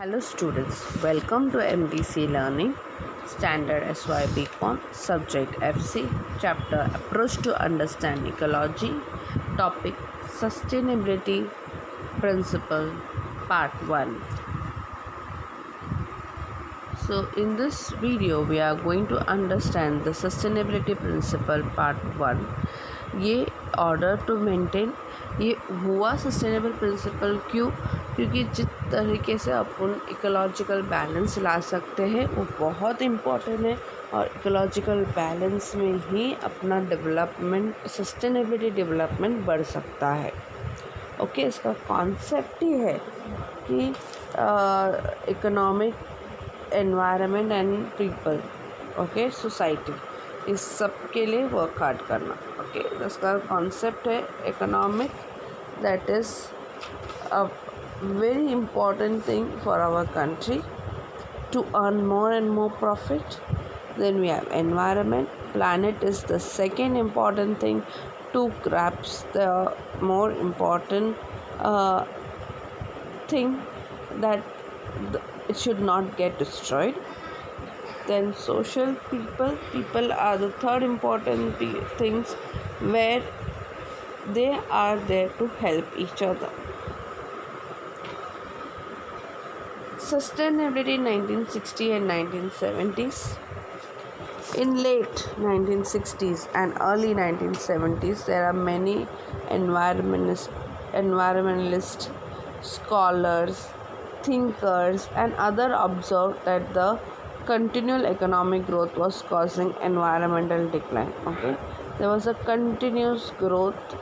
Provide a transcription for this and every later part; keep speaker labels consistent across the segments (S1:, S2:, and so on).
S1: Hello students, welcome to MDC Learning, Standard SYBCom, Subject FC, Chapter Approach to Understand Ecology, Topic Sustainability Principle, Part 1. So in this video, we are going to understand the Sustainability Principle, Part 1. ये order to maintain ये हुआ sustainable principal क्योंकि जिस तरीके से अपन ecological balance ला सकते हैं वो बहुत इम्पॉर्टेंट है और इकोलॉजिकल बैलेंस में ही अपना डेवलपमेंट सस्टेनेबिलिटी डेवलपमेंट बढ़ सकता है। ओके, इसका कॉन्सेप्ट ही है कि economic environment and people, okay, society, इस सब के लिए वर्क हार्ड करना। ओके, इसका कॉन्सेप्ट है economic, that is a very important thing for our country to earn more and more profit. Then we have environment. Planet is the second important thing to grasp the more important thing that it should not get destroyed. Then social people are the third important things where they are there to help each other. Sustainability 1960 and 1970s. In late 1960s and early 1970s, there are many environmentalist scholars, thinkers, and other observed that the continual economic growth was causing environmental decline. Okay, there was a continuous growth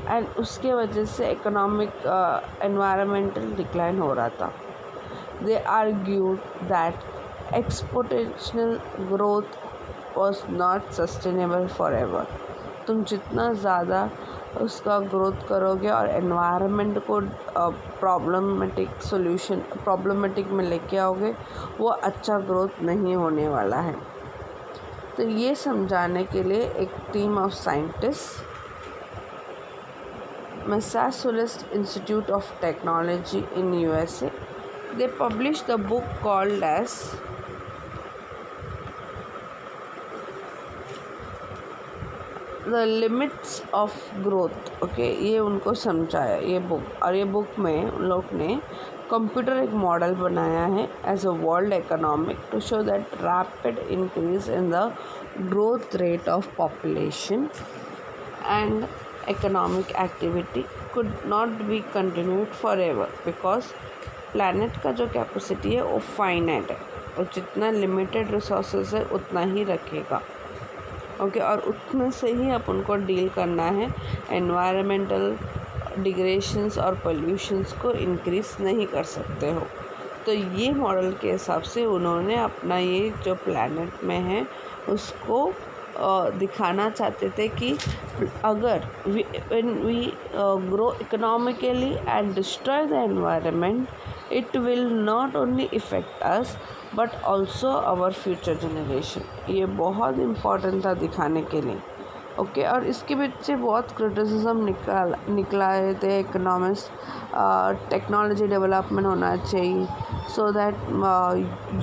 S1: and उसके वजह से economic environmental decline हो रहा था। They argued that exponential growth was not sustainable for ever. तुम जितना ज़्यादा उसका ग्रोथ करोगे और एनवायरनमेंट को प्रॉब्लमेटिक में लेके आओगे, वो अच्छा ग्रोथ नहीं होने वाला है। तो ये समझाने के लिए एक team of scientist, Massachusetts Institute of Technology in USA, they published a book called as The Limits of Growth. Okay, ये उनको समझाया ये बुक, और ये बुक में उन लोग ने कंप्यूटर एक मॉडल बनाया है as a world economic to show that rapid increase in the growth rate of population and economic activity could not be continued forever because planet का जो कैपेसिटी है वो फाइनाइट है और जितना लिमिटेड रिसोर्सेज है उतना ही रखेगा। ओके, और उतने से ही अपन को डील करना है। एनवायरमेंटल डिग्रेशंस और पोल्यूशंस को इंक्रीज नहीं कर सकते हो। तो ये मॉडल के हिसाब से उन्होंने अपना ये जो प्लैनेट में है उसको दिखाना चाहते थे कि अगर when we grow economically and destroy the environment, it will not only affect us but also our future generation. ये बहुत इम्पॉर्टेंट था दिखाने के लिए। ओके, और इसके पीछे बहुत क्रिटिसिज्म निकलाए थे इकोनॉमिस्ट। टेक्नोलॉजी डेवलपमेंट होना चाहिए so that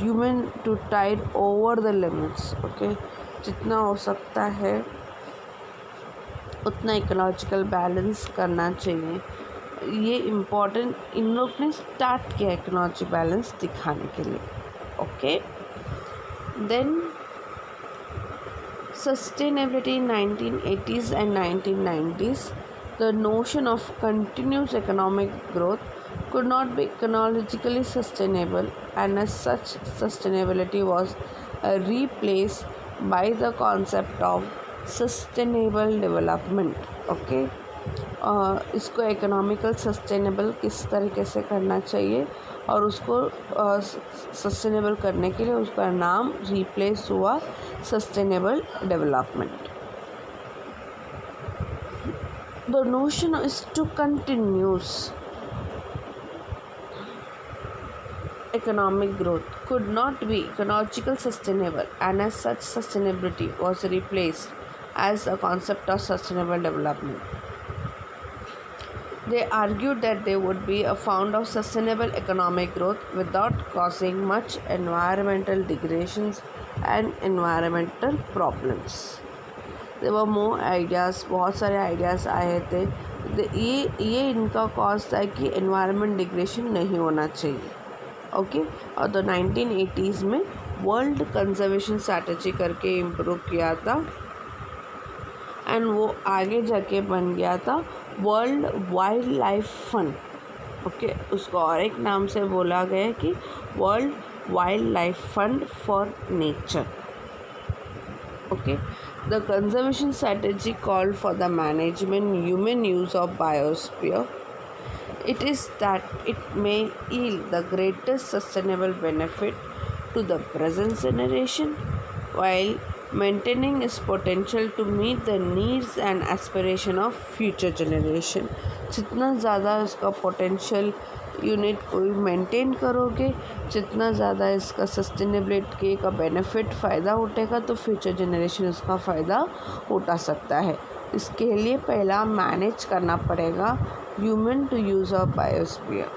S1: human to tide over the limits. Okay, जितना हो सकता है उतना इकोलॉजिकल बैलेंस करना चाहिए। ये इम्पॉर्टेंट इन लोग ने स्टार्ट किया इकोलॉजी बैलेंस दिखाने के लिए। Okay, then sustainability 1980s and 1990s, the notion of continuous economic growth could not be ecologically sustainable, and as such sustainability was replaced by the concept of sustainable development. Okay, इसको economical sustainable किस तरीके से करना चाहिए और उसको sustainable करने के लिए उसका नाम रिप्लेस हुआ sustainable development. The notion is to continuous economic growth could not be ecological sustainable, and as such sustainability was replaced as a concept of sustainable development. They argued that they would be a fount of sustainable economic growth without causing much environmental degradations and environmental problems. There were more ideas, बहुत सारे ideas आए थे। ये इनका cause था कि environment degradation नहीं होना चाहिए। ओके और तो 1980s में वर्ल्ड कंजर्वेशन स्ट्रैटेजी करके इम्प्रूव किया था एंड वो आगे जाके बन गया था world wild life fund. Okay उसको और एक नाम से बोला गया कि world wild life fund for nature. Okay the conservation strategy called for the management human use of biosphere. It is that it may yield the greatest sustainable benefit to the present generation while maintaining its potential to meet the needs and aspiration of future generation. जितना ज़्यादा इसका potential unit को maintain करोगे, जितना ज़्यादा इसका sustainability का benefit फ़ायदा उठेगा तो फ्यूचर जनरेशन उसका फ़ायदा उठा सकता है। इसके लिए पहला मैनेज करना पड़ेगा human to use of biosphere.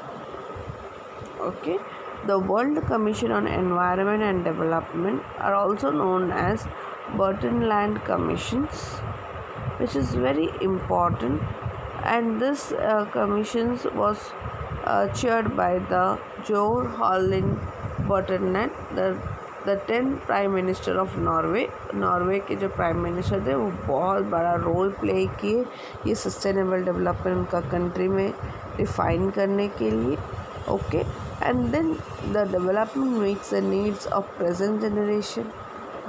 S1: Okay, the World Commission on Environment and Development are also known as Brundtland Commissions, which is very important, and this commissions was chaired by the Gro Harlem Brundtland, the 10th prime minister of Norway के जो prime minister थे वो बहुत बड़ा role play किए ये sustainable development का country में डिफाइन करने के लिए। Okay and then the development meets the needs of present generation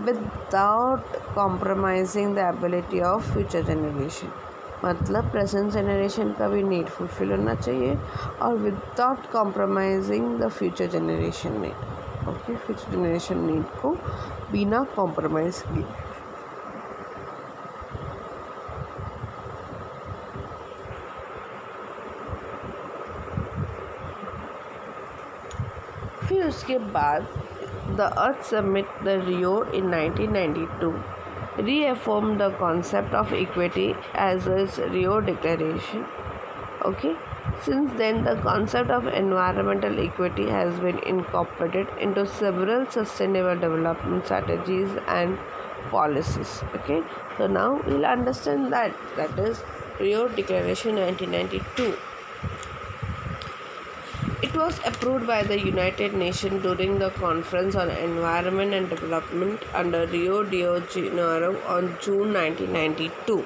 S1: without compromising the ability of future generation. मतलब प्रेजेंट जनरेशन का भी नीड फुलफिल होना चाहिए और without compromising the future generation need. Okay future generation need को बिना compromise किए। फिर उसके बाद the earth summit the Rio in 1992 reaffirmed the concept of equity as its Rio Declaration. Okay, since then the concept of environmental equity has been incorporated into several sustainable development strategies and policies. Okay, so now we'll understand that is Rio Declaration 1992. It was approved by the United Nations during the Conference on Environment and Development under Rio de Janeiro on June 1992.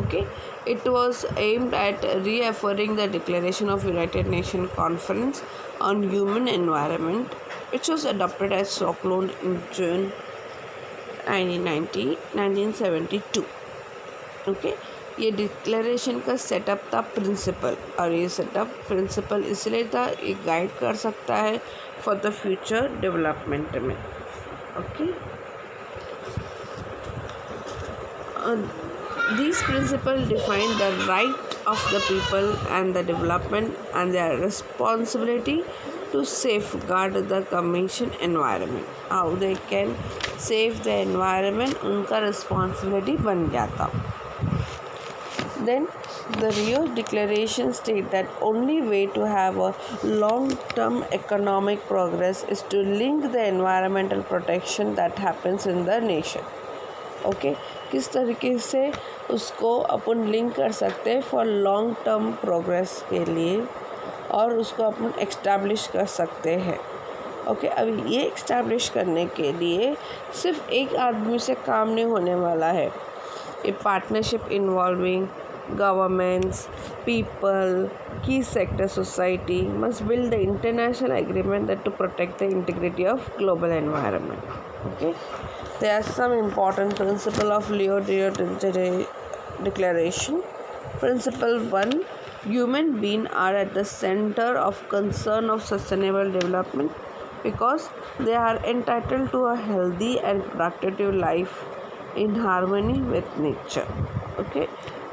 S1: Okay, it was aimed at reaffirming the Declaration of United Nations Conference on Human Environment, which was adopted at Stockholm in June 1972. Okay, ये declaration का setup था principal, और ये setup principal इसलिए था ये guide कर सकता है फॉर द फ्यूचर डेवलपमेंट में। Okay, these principles define the right of the people and the development and their responsibility to safeguard the commission environment. How they can save the environment उनका responsibility बन गया था। Then the Rio Declaration states that only way to have a long-term economic progress is to link the environmental protection that happens in the nation. Okay, किस तरीके से उसको अपन link कर सकते हैं फॉर लॉन्ग टर्म प्रोग्रेस के लिए और उसको अपन एक्स्टैब्लिश कर सकते हैं। ओके, अभी ये एक्स्टैब्लिश करने के लिए सिर्फ एक आदमी से काम नहीं होने वाला है। ए partnership involving governments, people, key sector society must build the international agreement that to protect the integrity of global environment. Okay, there are some important principles of Rio Declaration. Principle 1: human beings are at the center of concern of sustainable development because they are entitled to a healthy and productive life in harmony with nature. Okay,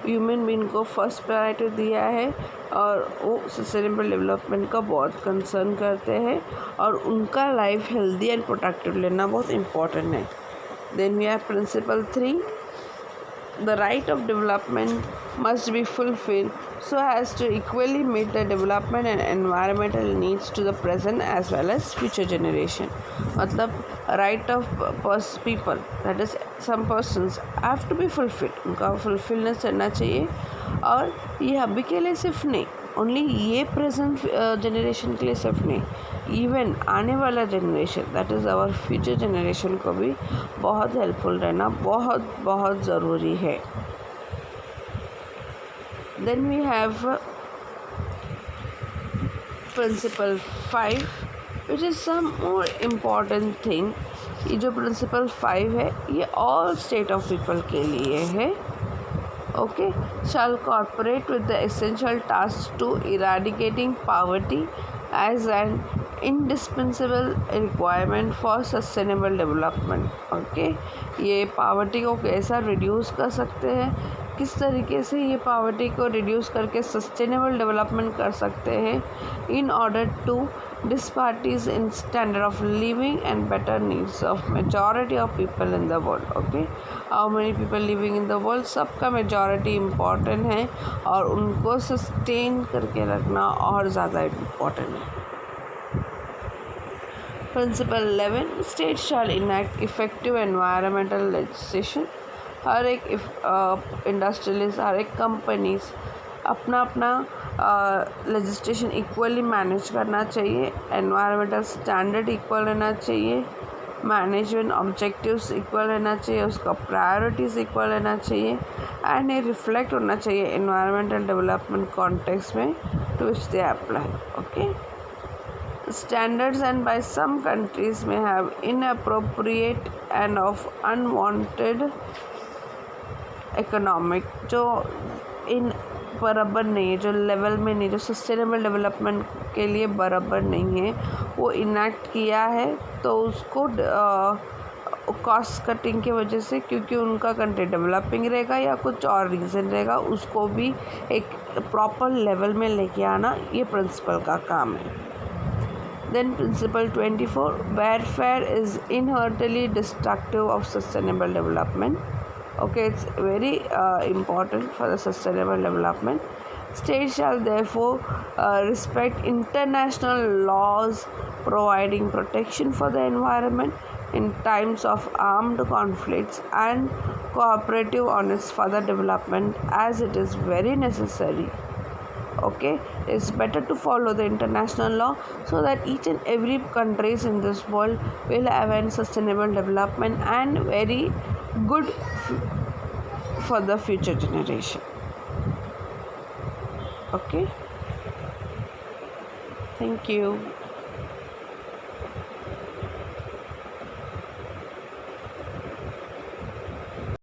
S1: human being को first priority दिया है और वो sustainable development का बहुत concern करते हैं और उनका लाइफ हेल्दी एंड प्रोडक्टिव लेना बहुत इम्पॉर्टेंट है। Then we have principle 3: the right of development must be fulfilled so as to equally meet the development and environmental needs to the present as well as future generation. मतलब right of people, that is some persons have to be fulfilled, उनका fulfillness रहना चाहिए. और ये अभी के लिए सिर्फ नहीं, ओनली ये प्रेजेंट जनरेशन के लिए सिर्फ नहीं, इवन आने वाला generation, that is our future generation को भी बहुत हेल्पफुल रहना बहुत बहुत ज़रूरी है. Then we have principle 5 which is some more important thing. ये जो प्रिंसिपल 5 है ये ऑल स्टेट ऑफ पीपल के लिए है. Okay, shall cooperate with the essential tasks to eradicating poverty as an indispensable requirement for sustainable development. Okay, ये poverty को कैसा reduce कर सकते हैं, किस तरीके से ये poverty को reduce करके sustainable development कर सकते हैं in order to disparities in standard of living and better needs of majority of people in the world. Okay, how many people living in the world, सबका majority important है और उनको sustain करके रखना और ज़्यादा important है. Principle 11, states shall enact effective environmental legislation. हर एक इंडस्ट्रियलिस्ट, हर एक कंपनीज अपना अपना लेजिस्लेशन इक्वली मैनेज करना चाहिए, एनवायरमेंटल स्टैंडर्ड इक्वल रहना चाहिए, मैनेजमेंट ऑब्जेक्टिव्स इक्वल रहना चाहिए, उसका प्रायोरिटीज़ इक्वल रहना चाहिए एंड ये रिफ्लेक्ट होना चाहिए एनवायरमेंटल डेवलपमेंट कॉन्टेक्स्ट में to which they apply. Okay, standards and by some countries may have inappropriate and of unwanted economic, जो इन बराबर नहीं है, जो लेवल में नहीं, जो सस्टेनेबल डेवलपमेंट के लिए बराबर नहीं है, वो इनैक्ट किया है तो उसको कॉस्ट कटिंग की वजह से, क्योंकि उनका कंट्री डेवलपिंग रहेगा या कुछ और रीज़न रहेगा, उसको भी एक प्रॉपर लेवल में लेके आना ये प्रिंसिपल का काम है. Then principle 24, warfare is inherently destructive of sustainable development. Okay, it's very important for the sustainable development. States shall therefore respect international laws providing protection for the environment in times of armed conflicts and cooperative on its further development as it is very necessary. Okay, it's better to follow the international law so that each and every countries in this world will have a sustainable development and very good for the future generation. Okay, thank you.